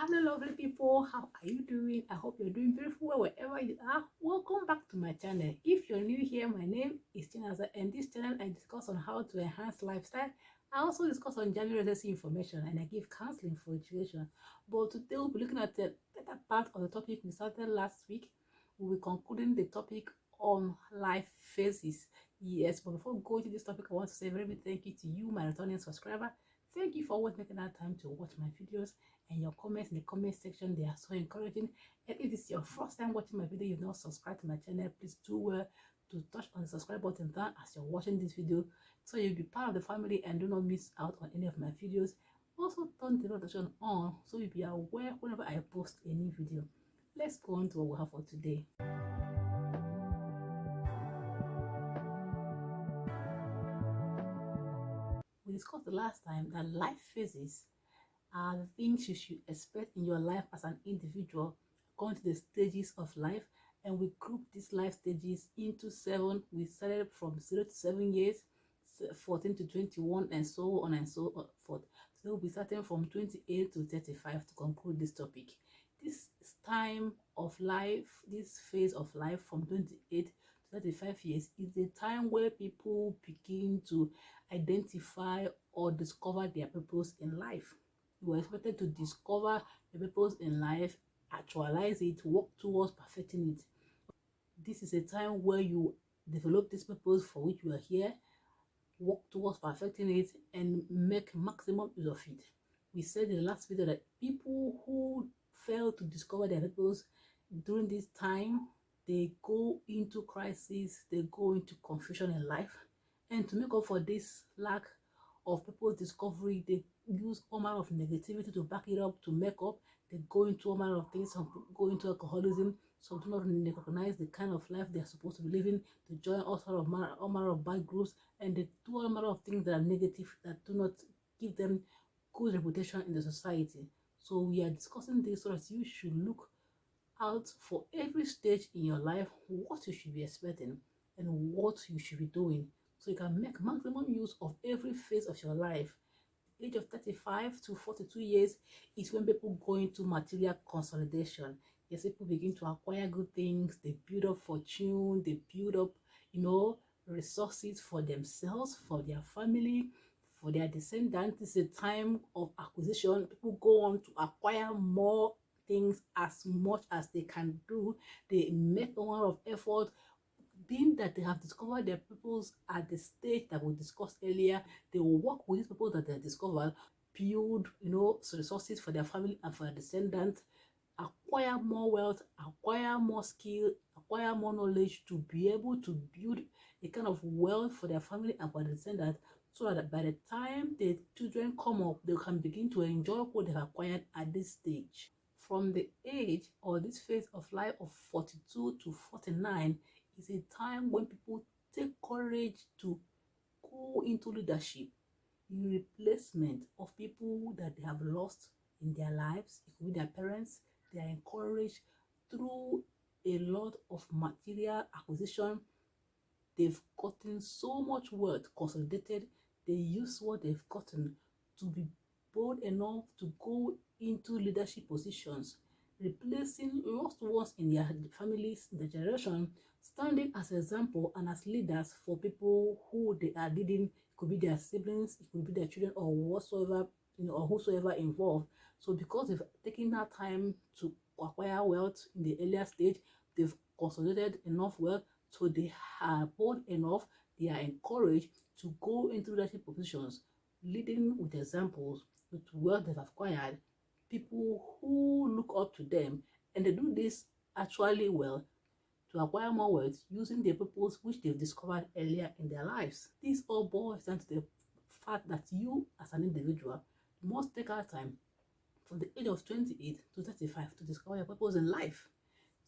Hello, lovely people. How are you doing? I hope you're doing beautiful well wherever you are. Welcome back to my channel. If you're new here, my name is Chinaza, and this channel I discuss on how to enhance lifestyle. I also discuss on general residency information and I give counseling for education. But today we'll be looking at the better part of the topic we started last week. We'll be concluding the topic on life phases. Yes, but before we go to this topic, I want to say a very big thank you to you, my returning subscriber. Thank you for always making that time to watch my videos, and your comments in the comment section, they are so encouraging. And if it's your first time watching my video, you've not subscribed to my channel, please do well to touch on the subscribe button there as you're watching this video, so you'll be part of the family and do not miss out on any of my videos. Also turn the notification on so you'll be aware whenever I post a new video. Let's go on to what we have for today. We discussed the last time that life phases are the things you should expect in your life as an individual according to the stages of life, and we group these life stages into 7. We started from 0 to 7 years, 14 to 21, and so on and so forth. So we'll be starting from 28 to 35 to conclude this topic. This time of life, this phase of life from 28 to 35 years, is the time where people begin to identify or discover their purpose in life. You are expected to discover your purpose in life, actualize it, work towards perfecting it. This is a time where you develop this purpose for which you are here, work towards perfecting it, and make maximum use of it. We said in the last video that people who fail to discover their purpose during this time, they go into crisis, they go into confusion in life. And to make up for this lack of purpose discovery, they use all manner of negativity to back it up, to make up. They go into all manner of things. Some go into alcoholism, some do not recognize the kind of life they are supposed to be living, to join all manner of bad groups, and they do all manner of things that are negative, that do not give them good reputation in the society. So we are discussing this so that you should look out for every stage in your life, what you should be expecting and what you should be doing, so you can make maximum use of every phase of your life. Age of 35 to 42 years is when people go into material consolidation. Yes, people begin to acquire good things, they build up fortune, they build up, resources for themselves, for their family, for their descendants. It's a time of acquisition. People go on to acquire more things as much as they can do. They make a lot of effort, being that they have discovered their purpose at the stage that we discussed earlier. They will work with these people that they discovered, build resources for their family and for their descendants, acquire more wealth, acquire more skill, acquire more knowledge to be able to build a kind of wealth for their family and for their descendants, so that by the time the children come up, they can begin to enjoy what they've acquired at this stage. From the age or this phase of life of 42 to 49 is a time when people take courage to go into leadership, in replacement of people that they have lost in their lives. It could be their parents. They are encouraged through a lot of material acquisition. They've gotten so much wealth consolidated. They use what they've gotten to be bold enough to go into leadership positions, replacing lost ones in their families, in their generation, standing as an example and as leaders for people who they are leading. It could be their siblings, it could be their children, or whatsoever, or whosoever involved. So because they've taken that time to acquire wealth in the earlier stage, they've consolidated enough wealth, so they are bold enough, they are encouraged to go into leadership positions, leading with examples, with wealth they've acquired, people who look up to them, and they do this actually well to acquire more wealth using the purpose which they've discovered earlier in their lives. This all boils down to the fact that you, as an individual, must take our time from the age of 28 to 35 to discover your purpose in life,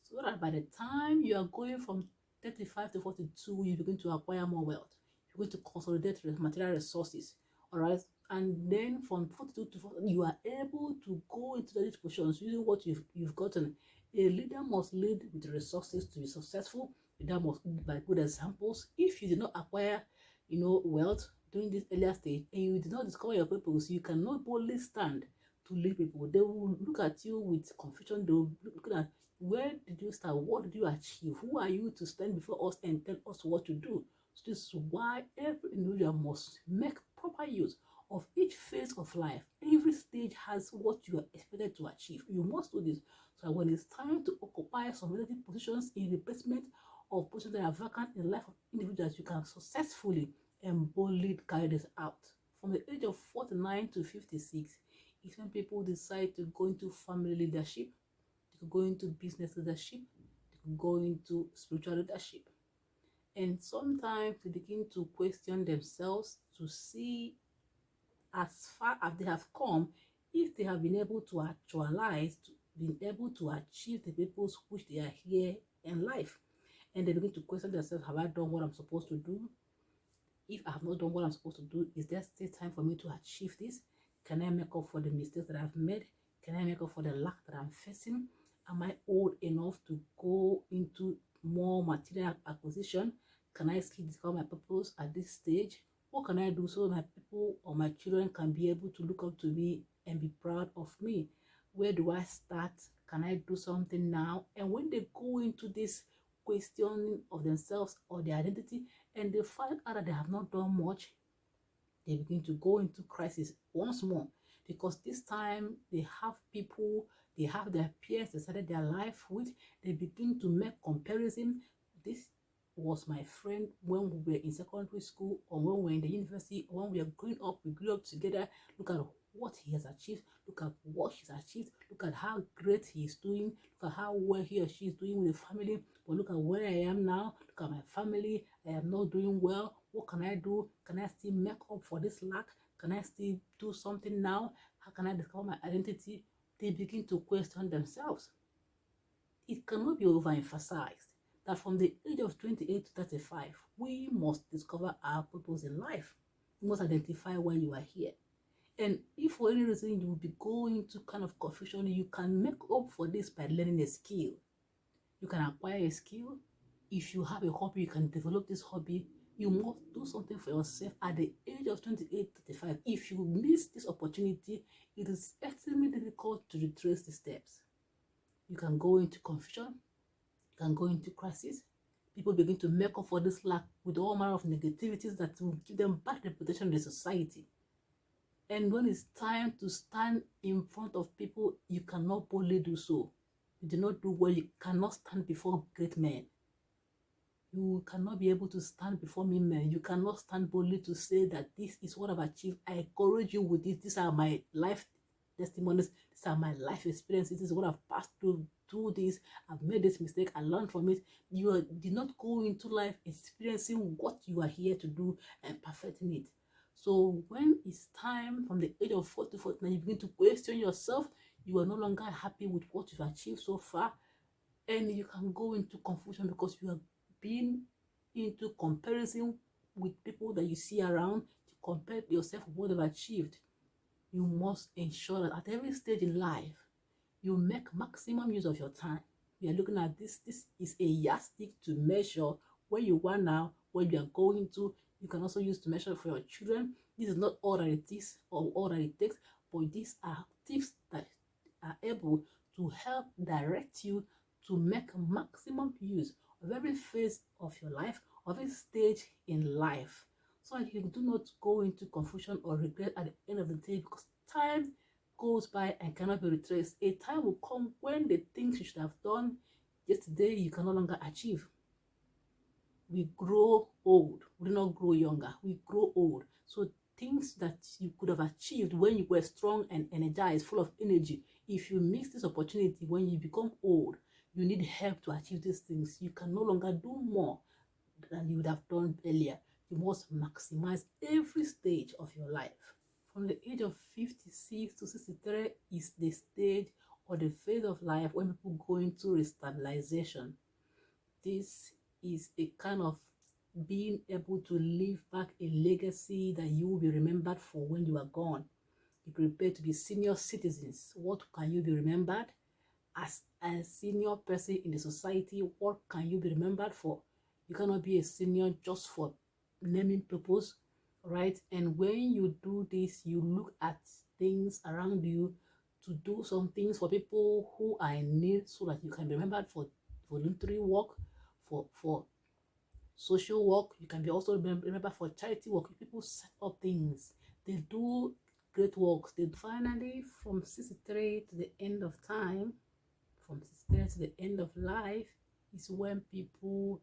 so that by the time you are going from 35 to 42, you begin to acquire more wealth. You're going to consolidate material resources, all right? And then from 42 to 40, you are able to go into these positions using what you've gotten. A leader must lead with resources to be successful. A leader must lead by good examples. If you did not acquire, wealth during this earlier stage and you did not discover your purpose, you cannot boldly stand to lead people. They will look at you with confusion. They will look at where did you start? What did you achieve? Who are you to stand before us and tell us what to do? So this is why every individual must make proper use of each phase of life. Every stage has what you are expected to achieve. You must do this. So when it's time to occupy some relative positions in replacement of positions that are vacant in the life of individuals, you can successfully and boldly carry this out. From the age of 49 to 56 is when people decide to go into family leadership, they could go into business leadership, they could go into spiritual leadership. And sometimes they begin to question themselves to see as far as they have come, if they have been able to actualize, been able to achieve the purpose which they are here in life. And they begin to question themselves, have I done what I'm supposed to do? If I have not done what I'm supposed to do, is there still time for me to achieve this? Can I make up for the mistakes that I've made? Can I make up for the lack that I'm facing? Am I old enough to go into more material acquisition? Can I still discover my purpose at this stage? What can I do so my people or my children can be able to look up to me and be proud of me? Where do I start? Can I do something now? And when they go into this questioning of themselves or their identity, and they find out that they have not done much, they begin to go into crisis once more, because this time they have people, they have their peers they started their life with. They begin to make comparison. This was my friend when we were in secondary school, or when we were in the university, or when we were growing up, we grew up together. Look at what he has achieved, look at what she's achieved, look at how great he is doing, look at how well he or she is doing with the family. But look at where I am now, look at my family, I am not doing well. What can I do? Can I still make up for this lack? Can I still do something now? How can I discover my identity? They begin to question themselves. It cannot be overemphasized that from the age of 28 to 35, we must discover our purpose in life. You must identify why you are here. And if for any reason you will be going to kind of confusion, you can make up for this by learning a skill. You can acquire a skill. If you have a hobby, you can develop this hobby. You must do something for yourself at the age of 28 to 35. If you miss this opportunity, it is extremely difficult to retrace the steps. You can go into confusion, you can go into crisis. People begin to make up for this lack with all manner of negativities that will give them bad reputation in the society. And when it's time to stand in front of people, you cannot boldly do so. You do not do well. You cannot stand before great men. You cannot be able to stand before me, men. You cannot stand boldly to say that this is what I've achieved. I encourage you with this. These are my life testimonies. These are my life experiences. This is what I've passed through this. I've made this mistake. I learned from it. You did not go into life experiencing what you are here to do and perfecting it. So when it's time from the age of 40 to 49, you begin to question yourself. You are no longer happy with what you've achieved so far, and you can go into confusion because you are being into comparison with people that you see around. To compare yourself with what they've achieved. You must ensure that at every stage in life, you make maximum use of your time. We are looking at this. This is a yardstick to measure where you are now, where you are going to. You can also use to measure for your children. This is not all that it is or all that it takes, but these are tips that are able to help direct you to make maximum use of every phase of your life, of every stage in life, so that you do not go into confusion or regret at the end of the day, because time goes by and cannot be retraced. A time will come when the things you should have done yesterday you can no longer achieve. We grow old. We do not grow younger. We grow old. So things that you could have achieved when you were strong and energized, full of energy, if you miss this opportunity when you become old, you need help to achieve these things. You can no longer do more than you would have done earlier. You must maximize every stage of your life. From the age of 56 to 63 is the stage or the phase of life when people go into restabilization. This is a kind of being able to leave back a legacy that you will be remembered for when you are gone. You prepare to be senior citizens. What can you be remembered as a senior person in the society? What can you be remembered for? You cannot be a senior just for naming purpose, right? And when you do this, you look at things around you to do some things for people who are in need so that you can be remembered for voluntary work, for social work. You can be also remembered for charity work. People set up things, they do great works. They finally, from 63 to the end of time, from 63 to the end of life, is when people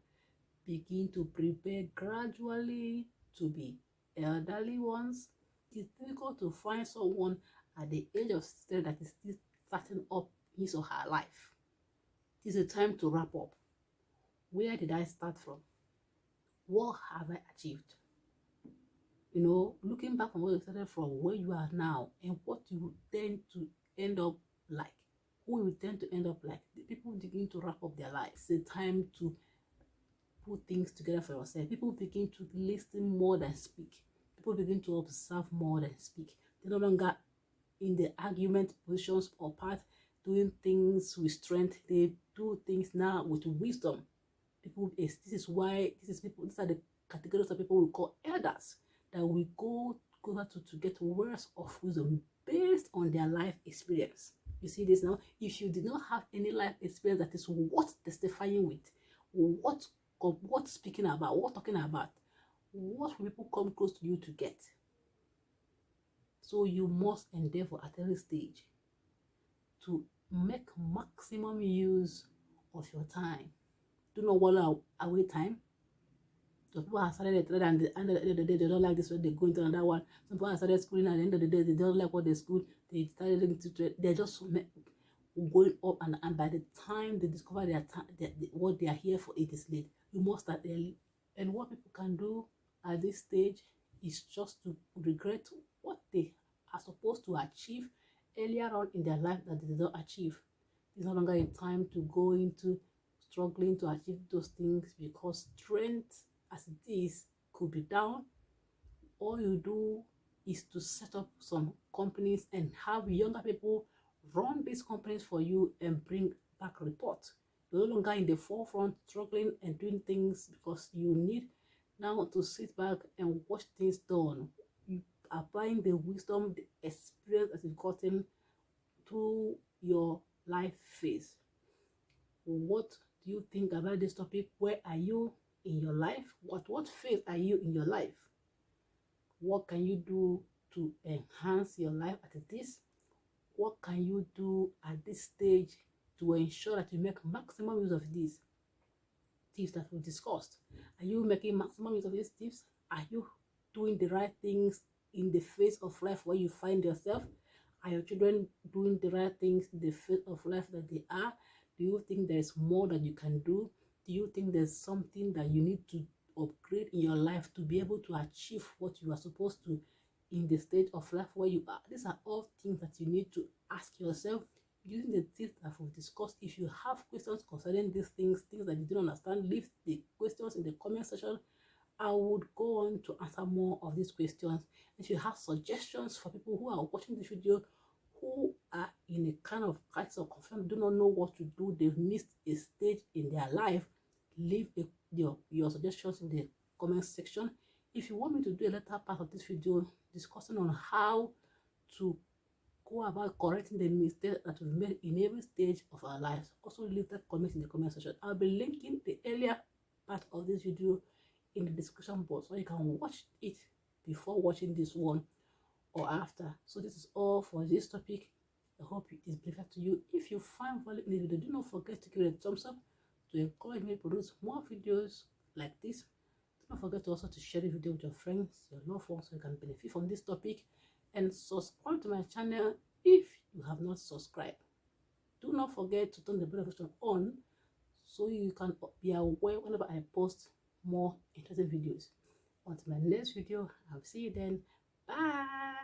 begin to prepare gradually to be elderly ones. It's difficult to find someone at the age of 60 that is still starting up his or her life. It is a time to wrap up. Where did I start from? What have I achieved? You know, looking back from where you started from, where you are now, and what you tend to end up like, who you tend to end up like. The people begin to wrap up their lives. It's a time to put things together for yourself. People begin to listen more than speak. People begin to observe more than speak. They're no longer in the argument positions or part, doing things with strength. They do things now with wisdom. These are the categories of people we call elders, that we go to get words of wisdom based on their life experience. You see this now? If you did not have any life experience that is worth testifying with, what speaking about, what talking about, what will people come close to you to get? So you must endeavor at every stage to make maximum use of your time. Do not wallow away time. Some people have started a trade and at the end of the day they don't like this, so they go into another one. Some people have started schooling and at the end of the day they don't like what they school. They started looking to trade. They're just going up, and by the time they discover their time, what they are here for, it is late. You must start early. And what people can do at this stage is just to regret what they are supposed to achieve earlier on in their life that they did not achieve. It's no longer a time to go into struggling to achieve those things, because strength as it is could be down. All you do is to set up some companies and have younger people run these companies for you and bring back reports. You're no longer in the forefront struggling and doing things, because you need now to sit back and watch things done. You applying the wisdom, the experience that you've gotten through your life phase. What do you think about this topic? Where are you in your life? What phase are you in your life? What can you do to enhance your life at this? What can you do at this stage to ensure that you make maximum use of these tips that we discussed? Are you making maximum use of these tips? Are you doing the right things in the phase of life where you find yourself? Are your children doing the right things in the phase of life that they are? Do you think there's more that you can do? Do you think there's something that you need to upgrade in your life to be able to achieve what you are supposed to in the stage of life where you are? These are all things that you need to ask yourself using the tips that we've discussed. If you have questions concerning these things that you don't understand, leave the questions in the comment section. I would go on to answer more of these questions. If you have suggestions for people who are watching this video, who are in a kind of crisis or confusion, do not know what to do, they've missed a stage in their life, leave your suggestions in the comment section. If you want me to do a later part of this video discussing on how to go about correcting the mistakes that we've made in every stage of our lives, also leave that comment in the comment section. I'll be linking the earlier part of this video in the description box, so you can watch it before watching this one or after. So this is all for this topic. I hope it is beneficial to you. If you find value in the video, do not forget to give it a thumbs up to encourage me to produce more videos like this. Do not forget also to share the video with your friends, your loved ones, so you can benefit from this topic, and subscribe to my channel if you have not subscribed. Do not forget to turn the bell notification on so you can be aware whenever I post more interesting videos. Until my next video, I'll see you then. Bye.